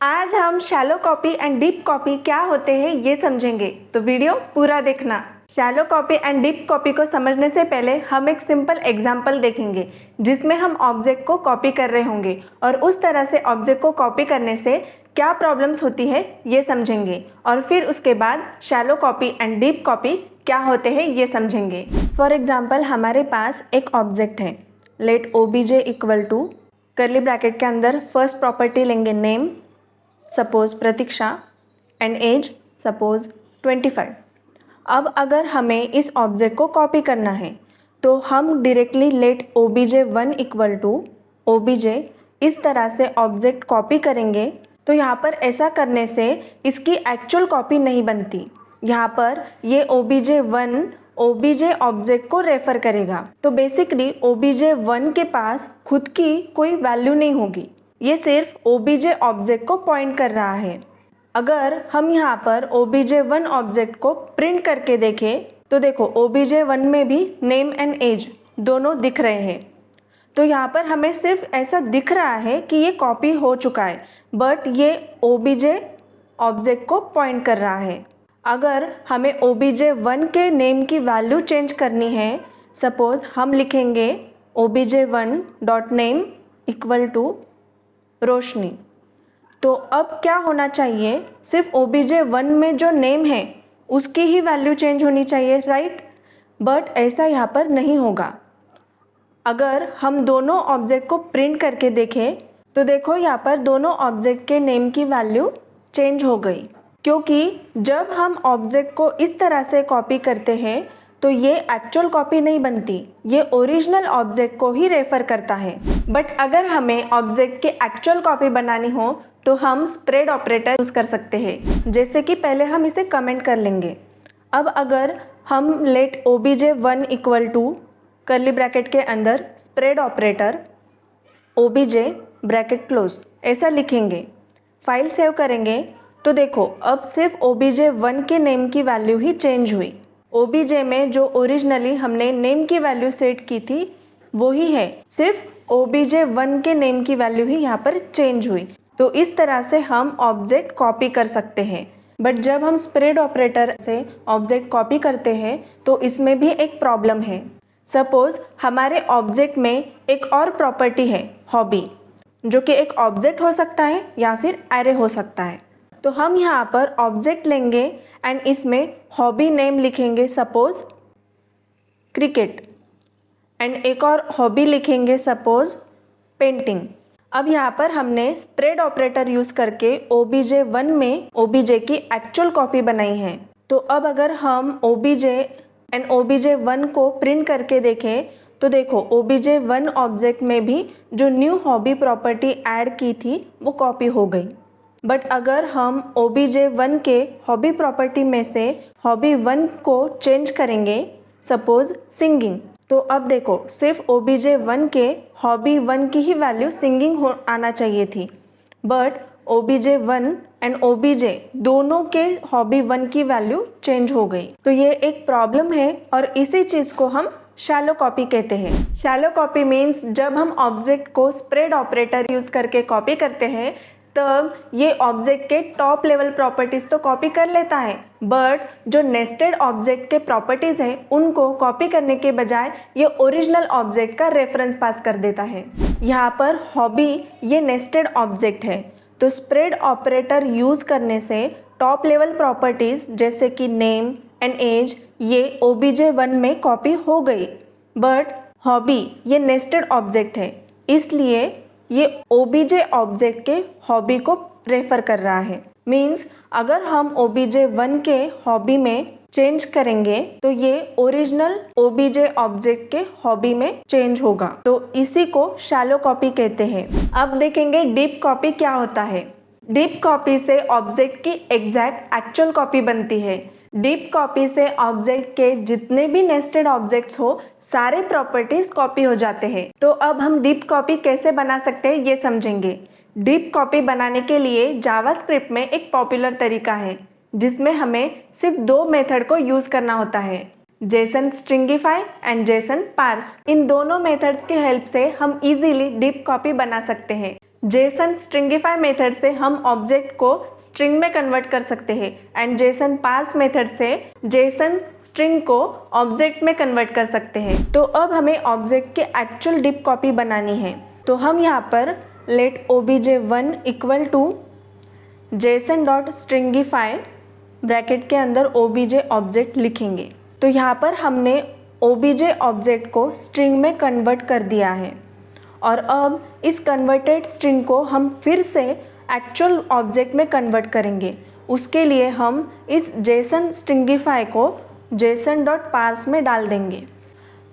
आज हम shallow copy and deep copy क्या होते हैं ये समझेंगे, तो वीडियो पूरा देखना। Shallow copy and deep copy को समझने से पहले हम एक सिंपल एग्जांपल देखेंगे जिसमें हम ऑब्जेक्ट को कॉपी कर रहे होंगे और उस तरह से ऑब्जेक्ट को कॉपी करने से क्या प्रॉब्लम्स होती है ये समझेंगे और फिर उसके बाद shallow copy and deep copy क्या होते हैं ये समझेंगे। फॉर एग्जाम्पल हमारे पास एक ऑब्जेक्ट है, let OBJ equal to curly bracket के अंदर फर्स्ट प्रॉपर्टी लेंगे name, suppose Pratiksha, and age suppose 25। अब अगर हमें इस ऑब्जेक्ट को कॉपी करना है तो हम directly let OBJ1 equal to OBJ इस तरह से ऑब्जेक्ट कॉपी करेंगे। तो यहाँ पर ऐसा करने से इसकी एक्चुअल कॉपी नहीं बनती। यहाँ पर ये OBJ1 OBJ ऑब्जेक्ट को रेफ़र करेगा, तो बेसिकली OBJ1 के पास खुद की कोई वैल्यू नहीं होगी, ये सिर्फ OBJ ऑब्जेक्ट को पॉइंट कर रहा है। अगर हम यहाँ पर OBJ1 ऑब्जेक्ट को प्रिंट करके देखें तो देखो OBJ1 में भी नेम एंड एज दोनों दिख रहे हैं। तो यहाँ पर हमें सिर्फ ऐसा दिख रहा है कि ये कॉपी हो चुका है, बट ये OBJ ऑब्जेक्ट को पॉइंट कर रहा है। अगर हमें OBJ1 के नेम की वैल्यू चेंज करनी है, सपोज हम लिखेंगे OBJ1.name इक्वल टू रोशनी, तो अब क्या होना चाहिए, सिर्फ OBJ1 में जो नेम है उसकी ही वैल्यू चेंज होनी चाहिए, राइट? बट ऐसा यहाँ पर नहीं होगा। अगर हम दोनों ऑब्जेक्ट को प्रिंट करके देखें तो देखो यहाँ पर दोनों ऑब्जेक्ट के नेम की वैल्यू चेंज हो गई, क्योंकि जब हम ऑब्जेक्ट को इस तरह से कॉपी करते हैं तो ये एक्चुअल कॉपी नहीं बनती, ये ओरिजिनल ऑब्जेक्ट को ही रेफ़र करता है। बट अगर हमें ऑब्जेक्ट की एक्चुअल कॉपी बनानी हो तो हम स्प्रेड ऑपरेटर यूज़ कर सकते हैं, जैसे कि पहले हम इसे कमेंट कर लेंगे। अब अगर हम let OBJ1 equal to curly bracket के अंदर spread operator OBJ bracket close ऐसा लिखेंगे, फाइल सेव करेंगे, तो देखो अब सिर्फ OBJ1 के नेम की वैल्यू ही चेंज हुई। OBJ में जो ओरिजिनली हमने नेम की वैल्यू सेट की थी वो ही है, सिर्फ OBJ1 के नेम की वैल्यू ही यहाँ पर चेंज हुई। तो इस तरह से हम ऑब्जेक्ट कॉपी कर सकते हैं। बट जब हम स्प्रेड ऑपरेटर से ऑब्जेक्ट कॉपी करते हैं तो इसमें भी एक प्रॉब्लम है। सपोज हमारे ऑब्जेक्ट में एक और प्रॉपर्टी है हॉबी, जो कि एक ऑब्जेक्ट हो सकता है या फिर एरे हो सकता है। तो हम यहाँ पर ऑब्जेक्ट लेंगे एंड इसमें हॉबी नेम लिखेंगे, सपोज क्रिकेट, एंड एक और हॉबी लिखेंगे, सपोज पेंटिंग। अब यहाँ पर हमने स्प्रेड ऑपरेटर यूज़ करके OBJ1 में OBJ की एक्चुअल कॉपी बनाई है। तो अब अगर हम OBJ एंड OBJ1 को प्रिंट करके देखें तो देखो OBJ1 ऑब्जेक्ट में भी जो न्यू हॉबी प्रॉपर्टी ऐड की थी वो कॉपी हो गई। बट अगर हम OBJ1 के हॉबी प्रॉपर्टी में से हॉबी 1 को चेंज करेंगे, सपोज सिंगिंग, तो अब देखो सिर्फ OBJ1 के हॉबी 1 की ही वैल्यू सिंगिंग आना चाहिए थी, बट OBJ1 एंड OBJ दोनों के हॉबी 1 की वैल्यू चेंज हो गई। तो ये एक प्रॉब्लम है और इसी चीज़ को हम शैलो कॉपी कहते हैं। शैलो कॉपी मीन्स जब हम ऑब्जेक्ट को स्प्रेड ऑपरेटर यूज़ करके कॉपी करते हैं तब ये ऑब्जेक्ट के टॉप लेवल प्रॉपर्टीज़ तो कॉपी कर लेता है, बट जो नेस्टेड ऑब्जेक्ट के प्रॉपर्टीज़ हैं उनको कॉपी करने के बजाय ये ओरिजिनल ऑब्जेक्ट का रेफरेंस पास कर देता है। यहाँ पर हॉबी ये नेस्टेड ऑब्जेक्ट है, तो स्प्रेड ऑपरेटर यूज़ करने से टॉप लेवल प्रॉपर्टीज़ जैसे कि नेम एंड एज ये OBJ1 में कॉपी हो गई, बट हॉबी ये नेस्टेड ऑब्जेक्ट है, इसलिए ये OBJ ऑब्जेक्ट के हॉबी को रेफ़र कर रहा है। मीन्स अगर हम OBJ1 के हॉबी में चेंज करेंगे तो ये ओरिजिनल OBJ ऑब्जेक्ट के हॉबी में चेंज होगा, तो इसी को शैलो कॉपी कहते हैं। अब देखेंगे डीप कॉपी क्या होता है। डीप कॉपी से ऑब्जेक्ट की एग्जैक्ट एक्चुअल कॉपी बनती है। डीप कॉपी से ऑब्जेक्ट के जितने भी नेस्टेड ऑब्जेक्ट्स हो सारे प्रॉपर्टीज कॉपी हो जाते हैं। तो अब हम डीप कॉपी कैसे बना सकते हैं ये समझेंगे। डीप कॉपी बनाने के लिए जावास्क्रिप्ट में एक पॉपुलर तरीका है जिसमें हमें सिर्फ 2 मेथड को यूज़ करना होता है, JSON stringify and JSON parse. इन दोनों मेथड्स की हेल्प से हम इजीली डीप कॉपी बना सकते हैं। जेसन स्ट्रिंगिफाई मेथड से हम ऑब्जेक्ट को स्ट्रिंग में कन्वर्ट कर सकते हैं एंड जेसन पार्स मेथड से जेसन स्ट्रिंग को ऑब्जेक्ट में कन्वर्ट कर सकते हैं। तो अब हमें ऑब्जेक्ट की एक्चुअल डीप कॉपी बनानी है। तो हम यहाँ पर let obj1 equal to JSON dot stringify bracket के अंदर obj ऑब्जेक्ट लिखेंगे। तो यहाँ पर हमने obj ऑब्जेक्ट को स्ट्रिंग में कन्वर्ट कर दिया है और अब इस कन्वर्टेड स्ट्रिंग को हम फिर से एक्चुअल ऑब्जेक्ट में कन्वर्ट करेंगे। उसके लिए हम इस जेसन स्ट्रिंगिफाई को जेसन डॉट पार्स में डाल देंगे।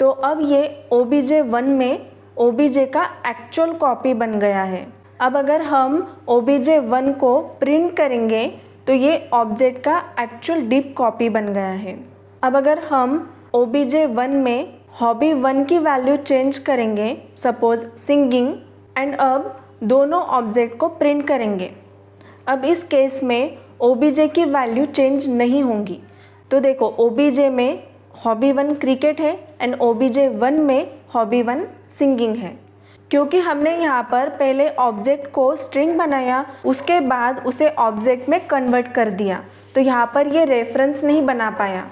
तो अब ये obj1 में obj का एक्चुअल कॉपी बन गया है। अब अगर हम obj1 को प्रिंट करेंगे तो ये ऑब्जेक्ट का एक्चुअल डीप कॉपी बन गया है। अब अगर हम obj1 में hobby1 की वैल्यू चेंज करेंगे, सपोज सिंगिंग, एंड अब दोनों ऑब्जेक्ट को प्रिंट करेंगे। अब इस केस में obj की वैल्यू चेंज नहीं होंगी। तो देखो obj में hobby1 क्रिकेट है एंड obj1 में hobby1 सिंगिंग है। क्योंकि हमने यहाँ पर पहले ऑब्जेक्ट को स्ट्रिंग बनाया, उसके बाद उसे ऑब्जेक्ट में कन्वर्ट कर दिया, तो यहाँ पर ये रेफरेंस नहीं बना पाया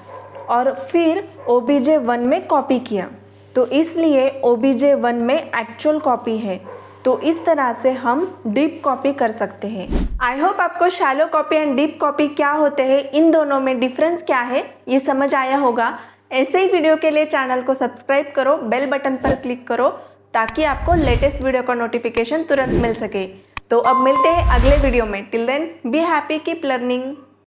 और फिर obj1 में कॉपी किया, तो इसलिए obj1 में एक्चुअल कॉपी है। तो इस तरह से हम डीप कॉपी कर सकते हैं। आई होप आपको shallow copy and deep copy क्या होते हैं, इन दोनों में डिफरेंस क्या है, ये समझ आया होगा। ऐसे ही वीडियो के लिए चैनल को सब्सक्राइब करो, बेल बटन पर क्लिक करो ताकि आपको लेटेस्ट वीडियो का नोटिफिकेशन तुरंत मिल सके। तो अब मिलते हैं अगले वीडियो में। Till then be happy, keep learning.